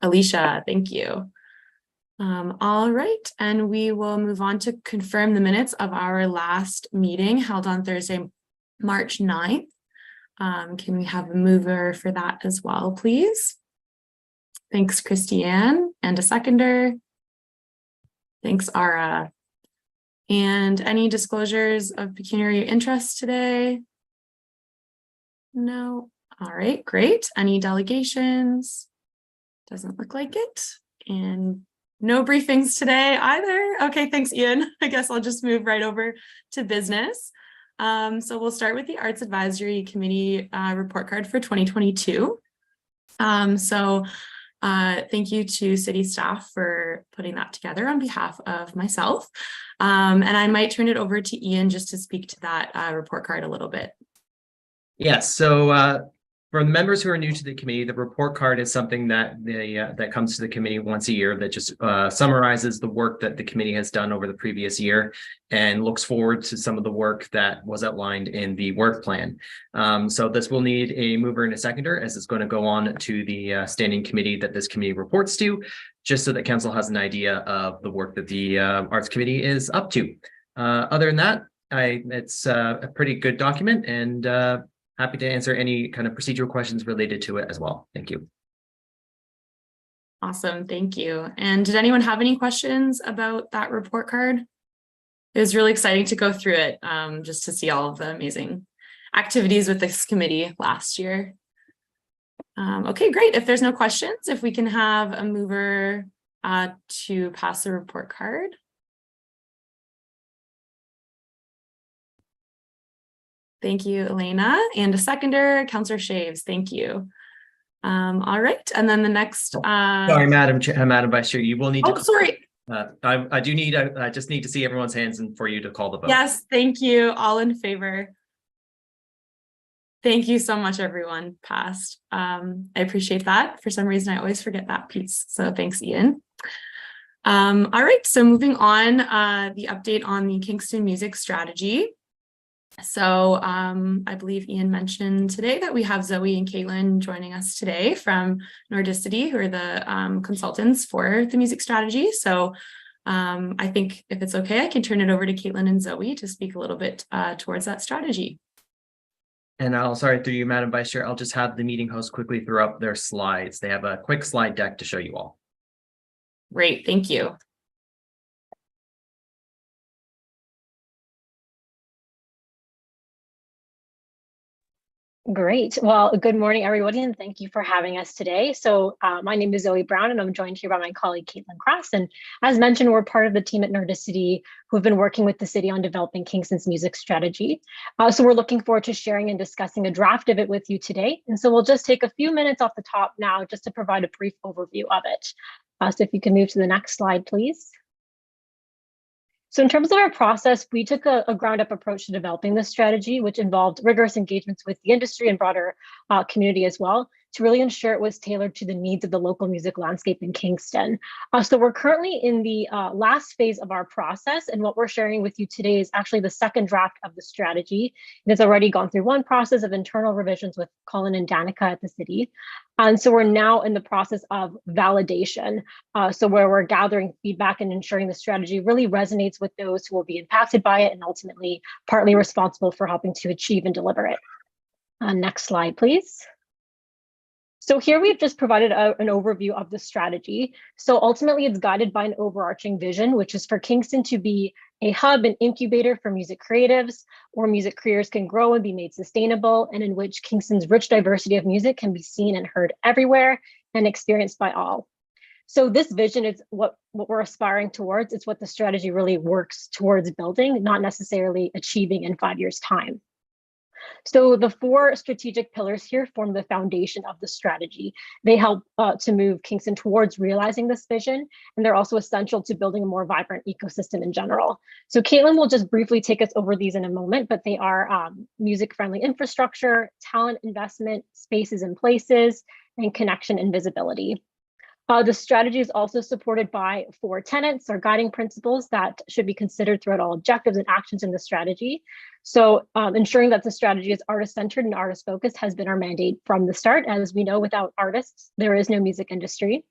Alicia, thank you. All right, and we will move on to confirm the minutes of our last meeting held on Thursday, March 9th. Can we have a mover for that as well, please? Thanks, Christiane, and a seconder. Thanks, Ara. And any disclosures of pecuniary interest today? No. All right, great. Any delegations? Doesn't look like it. And no briefings today either. Okay, thanks, Ian. I guess I'll just move right over to business. So we'll start with the Arts Advisory Committee report card for 2022. Thank you to city staff for putting that together on behalf of myself. And I might turn it over to Ian just to speak to that report card a little bit. Yes, so for the members who are new to the committee, the report card is something that that comes to the committee once a year that just summarizes the work that the committee has done over the previous year and looks forward to some of the work that was outlined in the work plan. So this will need a mover and a seconder, as it's going to go on to the standing committee that this committee reports to, just so that council has an idea of the work that the Arts Committee is up to. Other than that, it's a pretty good document, and happy to answer any kind of procedural questions related to it as well. Thank you. Awesome, thank you. And did anyone have any questions about that report card? It was really exciting to go through it, just to see all of the amazing activities with this committee last year. Okay, great. If there's no questions, if we can have a mover to pass the report card. Thank you, Elena, and a seconder, Councillor Shaves. Thank you. All right, and then the next. Sorry, Madam Vice Chair, you will need to. Oh, sorry. I just need to see everyone's hands and for you to call the vote. Yes, thank you. All in favor. Thank you so much, everyone. Passed. I appreciate that. For some reason, I always forget that piece. So thanks, Ian. All right, so moving on, the update on the Kingston music strategy. So I believe Ian mentioned today that we have Zoe and Caitlin joining us today from Nordicity, who are the consultants for the music strategy. So I think if it's okay, I can turn it over to Caitlin and Zoe to speak a little bit towards that strategy. And sorry, through you, Madam Vice Chair, I'll just have the meeting host quickly throw up their slides. They have a quick slide deck to show you all. Great, thank you. Great. Well, good morning, everybody, and thank you for having us today. So my name is Zoe Brown, and I'm joined here by my colleague, Caitlin Cross. And as mentioned, we're part of the team at Nordicity who have been working with the city on developing Kingston's music strategy. So we're looking forward to sharing and discussing a draft of it with you today. And so we'll just take a few minutes off the top now just to provide a brief overview of it. So if you can move to the next slide, please. So in terms of our process, we took a ground-up approach to developing this strategy, which involved rigorous engagements with the industry and broader community as well, to really ensure it was tailored to the needs of the local music landscape in Kingston. So we're currently in the last phase of our process, and what we're sharing with you today is actually the second draft of the strategy. It has already gone through one process of internal revisions with Colin and Danica at the city. And so we're now in the process of validation. So where we're gathering feedback and ensuring the strategy really resonates with those who will be impacted by it and ultimately partly responsible for helping to achieve and deliver it. Next slide, please. So here we've just provided an overview of the strategy. So ultimately it's guided by an overarching vision, which is for Kingston to be a hub and incubator for music creatives, where music careers can grow and be made sustainable, and in which Kingston's rich diversity of music can be seen and heard everywhere and experienced by all. So this vision is what we're aspiring towards. It's what the strategy really works towards building, not necessarily achieving in 5 years' time. So the four strategic pillars here form the foundation of the strategy. They help to move Kingston towards realizing this vision, and they're also essential to building a more vibrant ecosystem in general. So Caitlin will just briefly take us over these in a moment, but they are music-friendly infrastructure, talent investment, spaces and places, and connection and visibility. The strategy is also supported by 4 tenets or guiding principles that should be considered throughout all objectives and actions in the strategy. So ensuring that the strategy is artist-centered and artist-focused has been our mandate from the start. As we know, without artists, there is no music industry.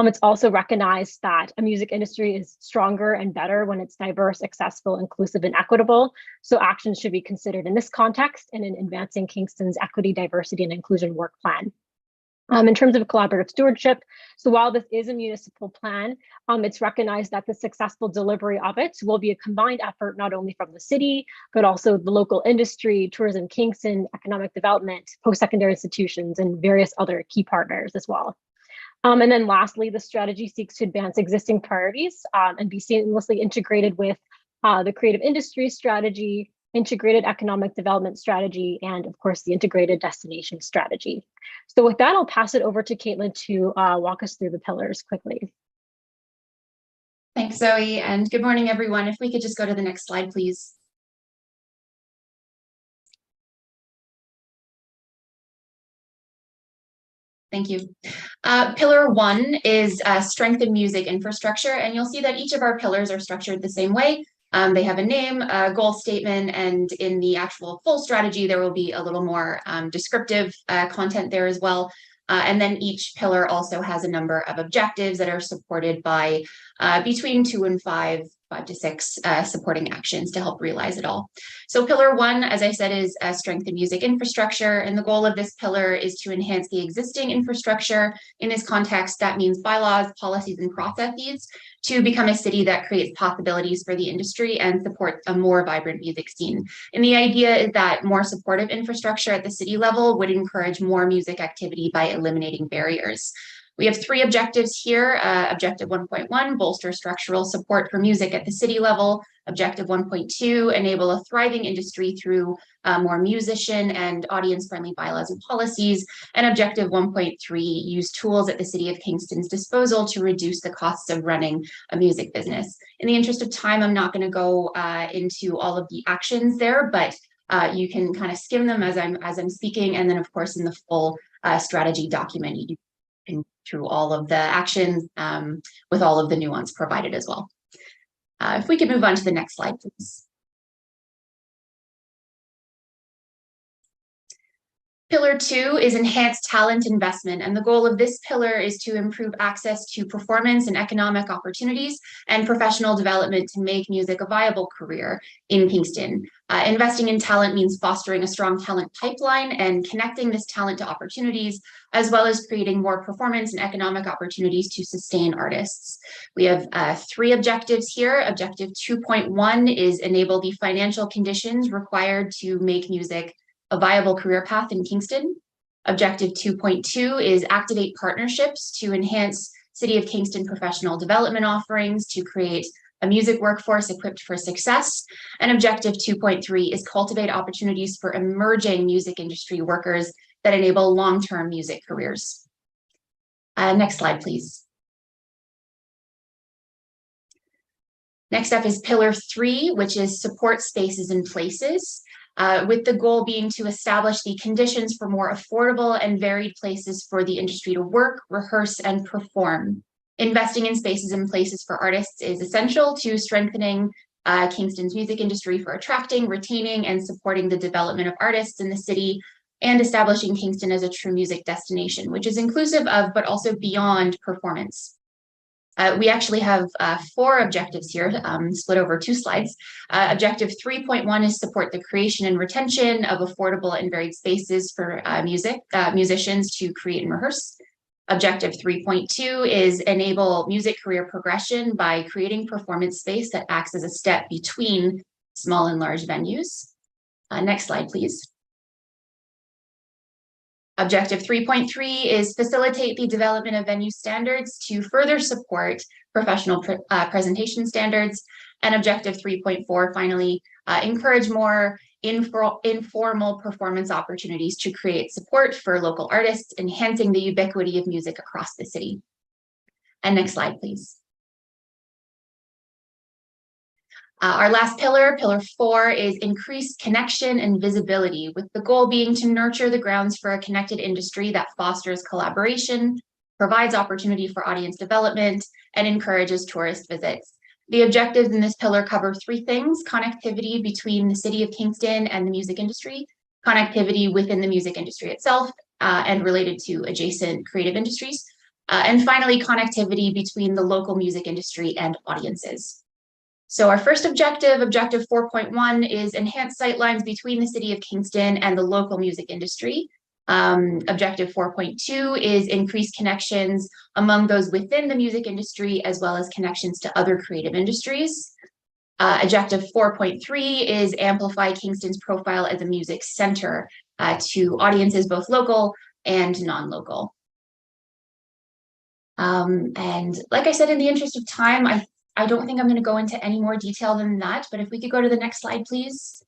It's also recognized that a music industry is stronger and better when it's diverse, accessible, inclusive, and equitable. So actions should be considered in this context and in advancing Kingston's equity, diversity, and inclusion work plan. In terms of collaborative stewardship, so while this is a municipal plan, it's recognized that the successful delivery of it will be a combined effort, not only from the city, but also the local industry, Tourism Kingston, economic development, post-secondary institutions, and various other key partners as well. And then lastly, the strategy seeks to advance existing priorities and be seamlessly integrated with the creative industry strategy, integrated economic development strategy, and of course, the integrated destination strategy. So with that, I'll pass it over to Caitlin to walk us through the pillars quickly. Thanks, Zoe, and good morning, everyone. If we could just go to the next slide, please. Thank you. Pillar 1 is strengthen music infrastructure, and you'll see that each of our pillars are structured the same way. They have a name, a goal statement, and in the actual full strategy, there will be a little more descriptive content there as well. And then each pillar also has a number of objectives that are supported by between 2 and 5 to 6 supporting actions to help realize it all. So pillar 1, as I said, is strengthen music infrastructure. And the goal of this pillar is to enhance the existing infrastructure. In this context, that means bylaws, policies, and processes to become a city that creates possibilities for the industry and supports a more vibrant music scene. And the idea is that more supportive infrastructure at the city level would encourage more music activity by eliminating barriers. We have 3 objectives here. Objective 1.1, bolster structural support for music at the city level. Objective 1.2, enable a thriving industry through more musician and audience-friendly bylaws and policies. And objective 1.3, use tools at the City of Kingston's disposal to reduce the costs of running a music business. In the interest of time, I'm not going to go into all of the actions there, but you can kind of skim them as I'm speaking. And then, of course, in the full strategy document, you can through all of the actions with all of the nuance provided as well. If we could move on to the next slide, please. Pillar 2 is enhanced talent investment, and the goal of this pillar is to improve access to performance and economic opportunities and professional development to make music a viable career in Kingston. Investing in talent means fostering a strong talent pipeline and connecting this talent to opportunities, as well as creating more performance and economic opportunities to sustain artists. We have 3 objectives here. Objective 2.1 is enable the financial conditions required to make music a viable career path in Kingston. Objective 2.2 is activate partnerships to enhance City of Kingston professional development offerings to create a music workforce equipped for success. And objective 2.3 is cultivate opportunities for emerging music industry workers that enable long-term music careers. Next slide, please. Next up is pillar 3, which is support spaces and places. With the goal being to establish the conditions for more affordable and varied places for the industry to work, rehearse, and perform. Investing in spaces and places for artists is essential to strengthening Kingston's music industry for attracting, retaining, and supporting the development of artists in the city, and establishing Kingston as a true music destination, which is inclusive of, but also beyond performance. We actually have 4 objectives here, split over 2 slides. Objective 3.1 is support the creation and retention of affordable and varied spaces for musicians to create and rehearse. Objective 3.2 is enable music career progression by creating performance space that acts as a step between small and large venues. Next slide, please. Objective 3.3 is facilitate the development of venue standards to further support professional presentation standards. And objective 3.4, finally, encourage more informal performance opportunities to create support for local artists, enhancing the ubiquity of music across the city. And next slide, please. Our last pillar, pillar 4, is increased connection and visibility, with the goal being to nurture the grounds for a connected industry that fosters collaboration, provides opportunity for audience development, and encourages tourist visits. The objectives in this pillar cover 3 things: connectivity between the City of Kingston and the music industry, connectivity within the music industry itself, and related to adjacent creative industries, And finally, connectivity between the local music industry and audiences. So our first objective, objective 4.1, is enhance sightlines between the city of Kingston and the local music industry. Objective 4.2 is increase connections among those within the music industry, as well as connections to other creative industries. Objective 4.3 is amplify Kingston's profile as a music center to audiences both local and non-local. And like I said, in the interest of time, I don't think I'm going to go into any more detail than that, but if we could go to the next slide, please.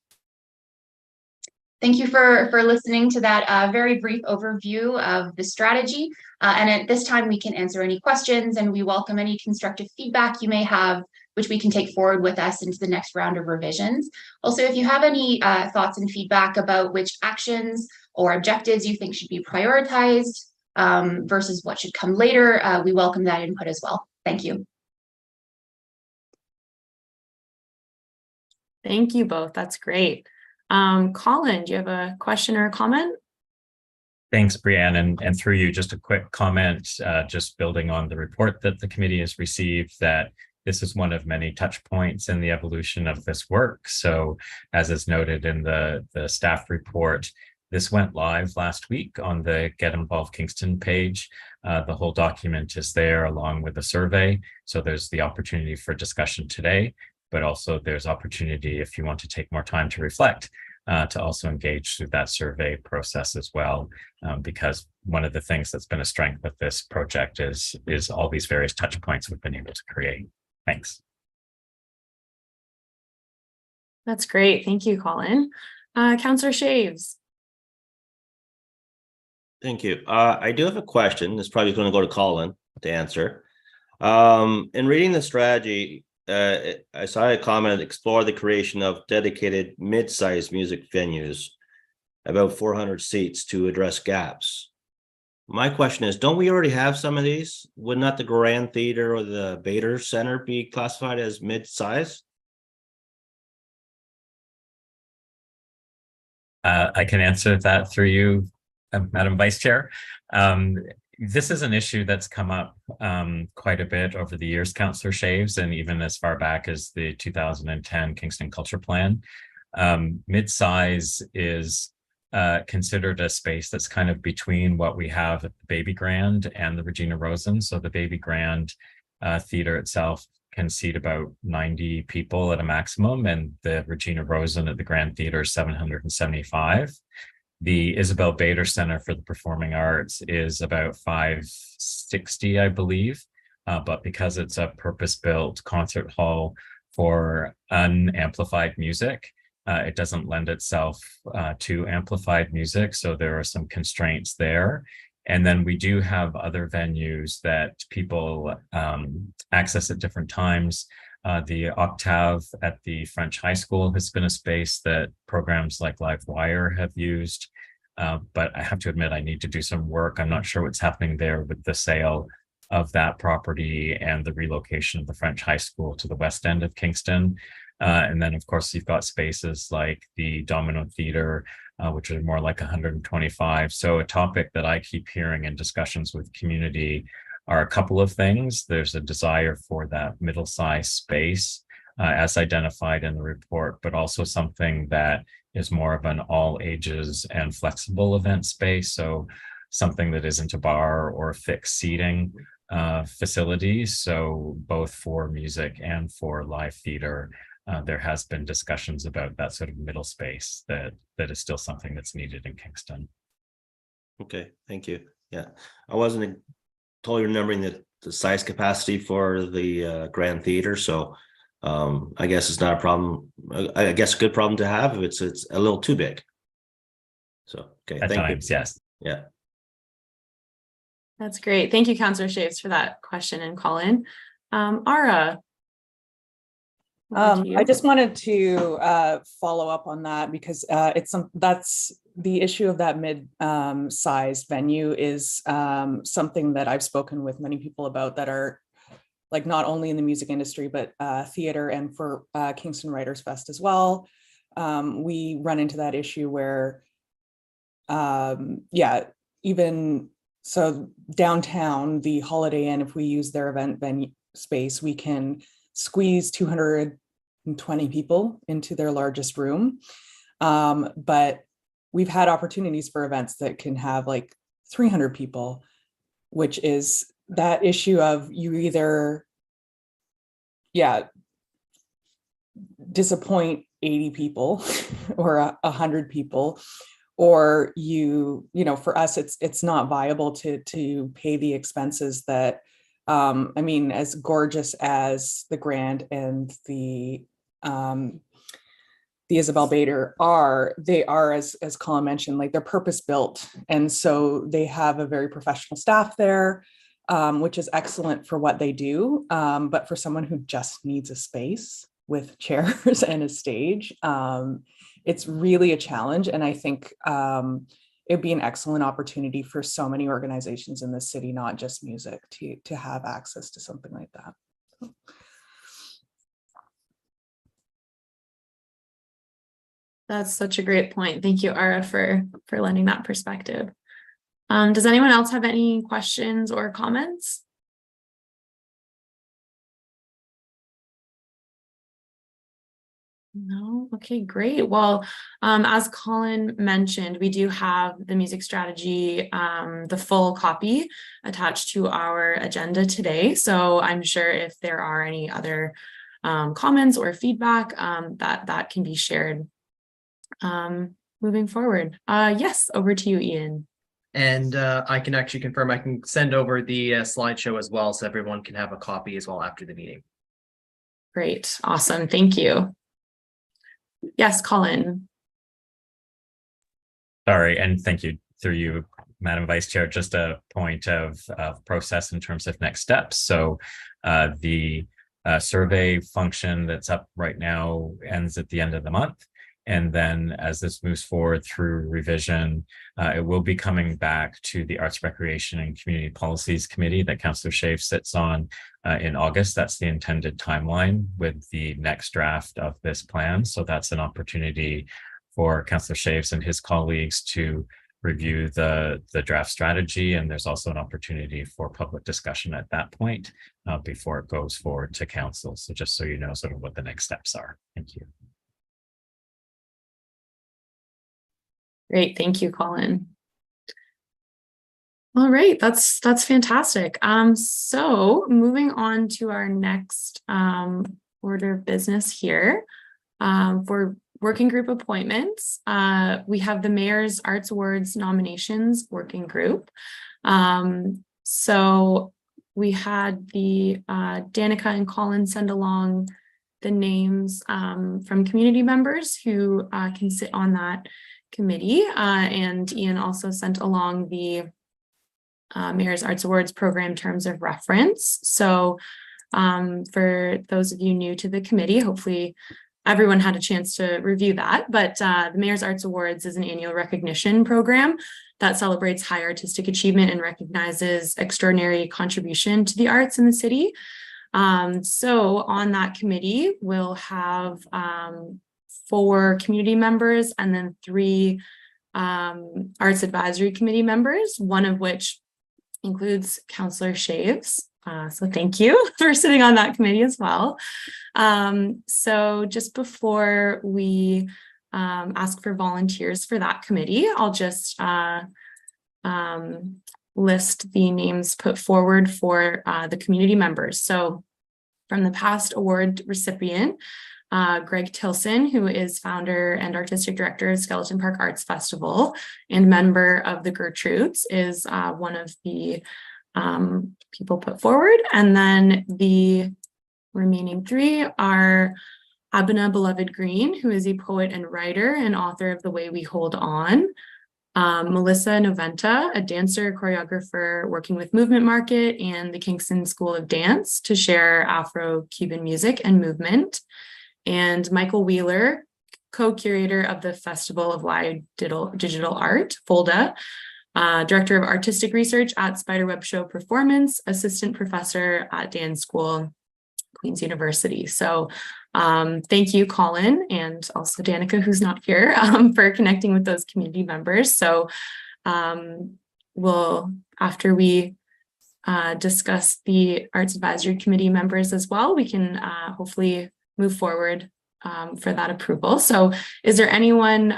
Thank you for listening to that very brief overview of the strategy. And at this time, we can answer any questions, and we welcome any constructive feedback you may have, which we can take forward with us into the next round of revisions. Also, if you have any thoughts and feedback about which actions or objectives you think should be prioritized versus what should come later, we welcome that input as well. Thank you. Thank you both. That's great. Colin, do you have a question or a comment? Thanks, Brianne. And through you, just a quick comment, just building on the report that the committee has received, that this is one of many touch points in the evolution of this work. So as is noted in the staff report, this went live last week on the Get Involved Kingston page. The whole document is there along with the survey. So there's the opportunity for discussion today, but also there's opportunity if you want to take more time to reflect, to also engage through that survey process as well, because one of the things that's been a strength of this project is all these various touch points we've been able to create. Thanks. That's great. Thank you, Colin. Councillor Shaves. Thank you. I do have a question. This probably is going to go to Colin to answer. In reading the strategy, I saw a comment, explore the creation of dedicated mid-sized music venues, about 400 seats to address gaps. My question is, don't we already have some of these? Would not the Grand Theater or the Bader Center be classified as mid-size? I can answer that through you, Madam Vice Chair. This is an issue that's come up quite a bit over the years, Councillor Shaves, and even as far back as the 2010 Kingston Culture Plan. Mid-size is considered a space that's kind of between what we have at the Baby Grand and the Regina Rosen. So the Baby Grand theater itself can seat about 90 people at a maximum, and the Regina Rosen at the Grand Theater is 775. The Isabel Bader Center for the Performing Arts is about 560, I believe, but because it's a purpose-built concert hall for unamplified music, it doesn't lend itself to amplified music, so there are some constraints there. And then we do have other venues that people access at different times. The Octave at the French High School has been a space that programs like Livewire have used. But I have to admit, I need to do some work. I'm not sure what's happening there with the sale of that property and the relocation of the French High School to the west end of Kingston. And then, of course, you've got spaces like the Domino Theater, which are more like 125. So a topic that I keep hearing in discussions with community are a couple of things. There's a desire for that middle-sized space as identified in the report, but also something that is more of an all ages and flexible event space. So something that isn't a bar or fixed seating facilities. So both for music and for live theater, there has been discussions about that sort of middle space that is still something that's needed in Kingston. Okay, thank you. Yeah, I wasn't totally remembering the size capacity for the Grand Theater, so I guess it's not a problem. I guess a good problem to have if it's a little too big. So okay, At thank times, you. yes. Yeah. That's great. Thank you, Councillor Shaves, for that question, and Colin. Ara. I just wanted to follow up on that because that's the issue of that mid-sized venue is something that I've spoken with many people about that are like not only in the music industry, but theater and for Kingston Writers Fest as well. We run into that issue where, yeah, even so downtown, the Holiday Inn, if we use their event venue space, we can squeeze 220 people into their largest room. But we've had opportunities for events that can have like 300 people, which is that issue of you either, disappoint 80 people or 100 people, or for us, it's not viable to pay the expenses that, I mean, as gorgeous as the Grand and the Isabel Bader are, they are, as Colin mentioned, like they're purpose built. And so they have a very professional staff there, which is excellent for what they do. But for someone who just needs a space with chairs and a stage, it's really a challenge. And I think it'd be an excellent opportunity for so many organizations in the city, not just music, to have access to something like that. That's such a great point. Thank you, Ara, for lending that perspective. Does anyone else have any questions or comments? No? Okay, great. Well, as Colin mentioned, we do have the music strategy, the full copy attached to our agenda today. So I'm sure if there are any other comments or feedback, that can be shared moving forward. Yes, over to you, Ian. And I can actually confirm I can send over the slideshow as well, so everyone can have a copy as well after the meeting. Great, awesome, thank you. Yes, Colin. Sorry, and thank you through you, Madam Vice Chair. Just a point of process in terms of next steps. So the survey function that's up right now ends at the end of the month. And then as this moves forward through revision, it will be coming back to the Arts, Recreation and Community Policies Committee that Councillor Shave sits on in August. That's the intended timeline with the next draft of this plan. So that's an opportunity for Councillor Shaves and his colleagues to review the draft strategy. And there's also an opportunity for public discussion at that point before it goes forward to council. So just so you know sort of what the next steps are. Thank you. Great, thank you, Colin. All right, that's fantastic. So moving on to our next order of business here. For working group appointments, we have the Mayor's Arts Awards nominations working group. So we had the Danica and Colin send along the names from community members who can sit on that committee, and Ian also sent along the Mayor's Arts Awards program terms of reference. So for those of you new to the committee, hopefully everyone had a chance to review that, but the Mayor's Arts Awards is an annual recognition program that celebrates high artistic achievement and recognizes extraordinary contribution to the arts in the city. So on that committee, we'll have 4 community members and then 3 arts advisory committee members, one of which includes Councillor Shaves. So thank you for sitting on that committee as well. So just before we ask for volunteers for that committee, I'll just list the names put forward for the community members. So from the past award recipient, Greg Tilson, who is founder and artistic director of Skeleton Park Arts Festival and member of the Gertrudes, is one of the people put forward. And then the remaining 3 are Abena Beloved Green, who is a poet and writer and author of The Way We Hold On, Melissa Noventa, a dancer, choreographer working with Movement Market and the Kingston School of Dance to share Afro-Cuban music and movement, and Michael Wheeler, co-curator of the Festival of Live Digital Art, FOLDA, director of artistic research at Spiderweb Show Performance, assistant professor at dance school, Queen's University. So thank you, Colin, and also Danica, who's not here, for connecting with those community members. So we'll, after we discuss the Arts Advisory Committee members as well, we can hopefully move forward for that approval. So is there anyone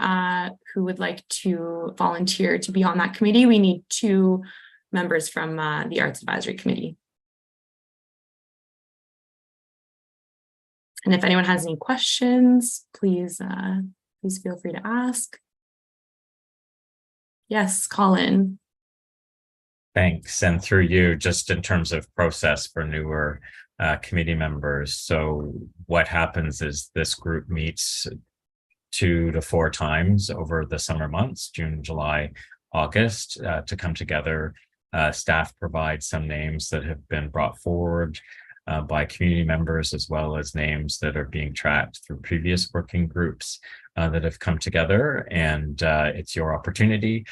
who would like to volunteer to be on that committee? We need 2 members from the Arts Advisory Committee. And if anyone has any questions, please feel free to ask. Yes, Colin. Thanks. And through you, just in terms of process for newer committee members. So what happens is this group meets 2 to 4 times over the summer months, June, July, August, to come together. Staff provides some names that have been brought forward by community members, as well as names that are being tracked through previous working groups that have come together. And it's your opportunity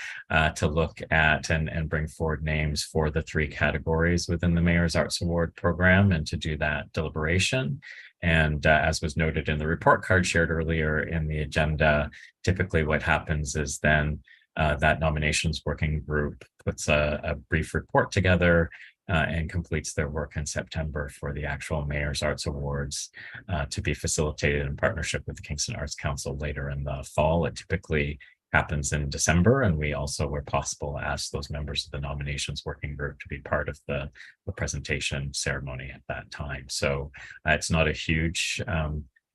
to look at and bring forward names for the 3 categories within the Mayor's Arts Award program, and to do that deliberation. And as was noted in the report card shared earlier in the agenda, typically what happens is then that nominations working group puts a brief report together and completes their work in September for the actual Mayor's Arts Awards to be facilitated in partnership with the Kingston Arts Council later in the fall. It typically happens in December, and we also, where possible, ask those members of the nominations working group to be part of the presentation ceremony at that time. So it's not a huge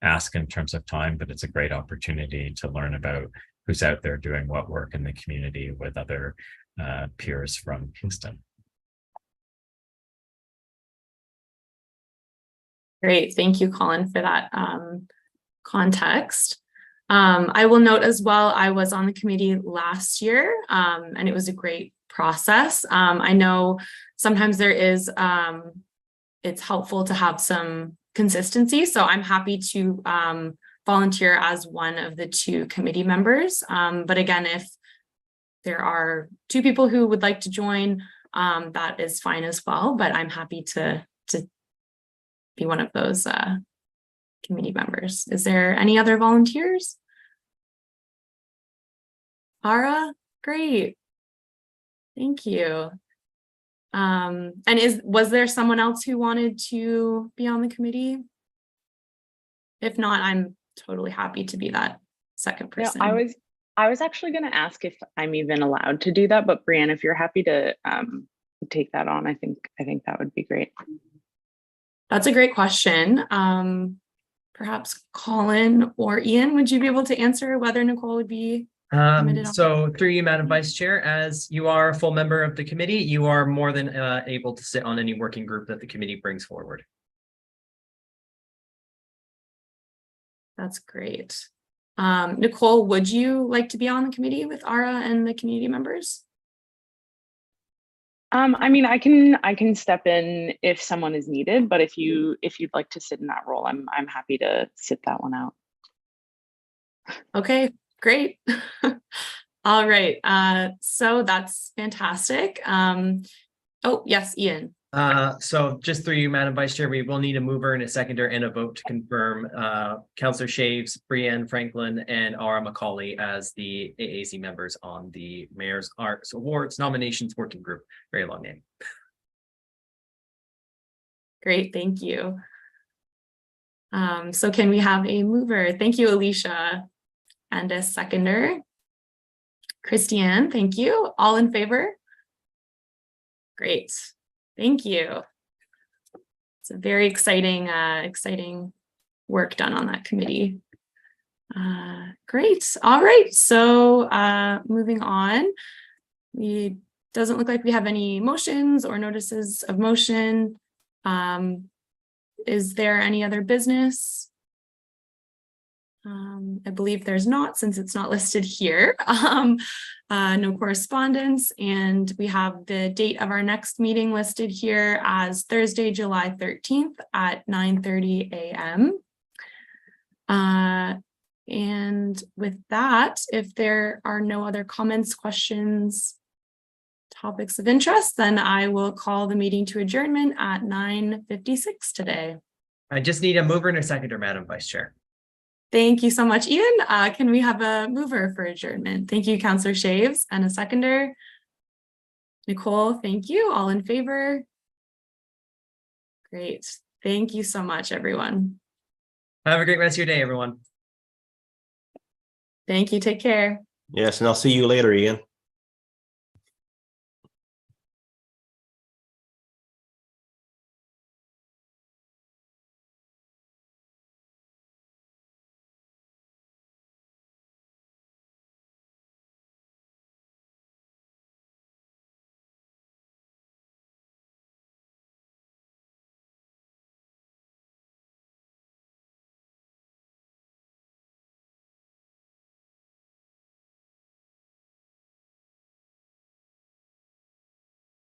ask in terms of time, but it's a great opportunity to learn about who's out there doing what work in the community with other peers from Kingston. Great. Thank you, Colin, for that context. I will note as well, I was on the committee last year, and it was a great process. I know sometimes there is, it's helpful to have some consistency. So I'm happy to volunteer as one of the 2 committee members. But again, if there are 2 people who would like to join, that is fine as well. But I'm happy to be one of those committee members. Is there any other volunteers? Ara, great. Thank you. And was there someone else who wanted to be on the committee? If not, I'm totally happy to be that second person. No, I was actually going to ask if I'm even allowed to do that, but Brianne, if you're happy to take that on, I think that would be great. That's a great question. Perhaps Colin or Ian, would you be able to answer whether Nicole would be permitted on? So through you, Madam Vice Chair, as you are a full member of the committee, you are more than able to sit on any working group that the committee brings forward. That's great. Nicole, would you like to be on the committee with Ara and the community members? I mean, I can step in if someone is needed, but if you'd like to sit in that role, I'm happy to sit that one out. Okay, great. All right. So that's fantastic. Oh, yes, Ian. So just through you, Madam Vice Chair, we will need a mover and a seconder and a vote to confirm Councillor Shaves, Brianne Franklin, and Ara McCauley as the AAC members on the Mayor's Arts Awards Nominations Working Group. Very long name. Great, thank you. So can we have a mover? Thank you, Alicia. And a seconder. Christiane, thank you. All in favor? Great. Thank you. It's a very exciting work done on that committee. Great. All right. So moving on, doesn't look like we have any motions or notices of motion. Is there any other business? I believe there's not, since it's not listed here. No correspondence, and we have the date of our next meeting listed here as Thursday, July 13th at 9:30 a.m. And with that, if there are no other comments, questions, topics of interest, then I will call the meeting to adjournment at 9:56 today. I just need a mover and a seconder, Madam Vice Chair. Thank you so much, Ian. Can we have a mover for adjournment? Thank you, Councillor Shaves, and a seconder. Nicole, thank you. All in favor? Great. Thank you so much, everyone. Have a great rest of your day, everyone. Thank you. Take care. Yes, and I'll see you later, Ian.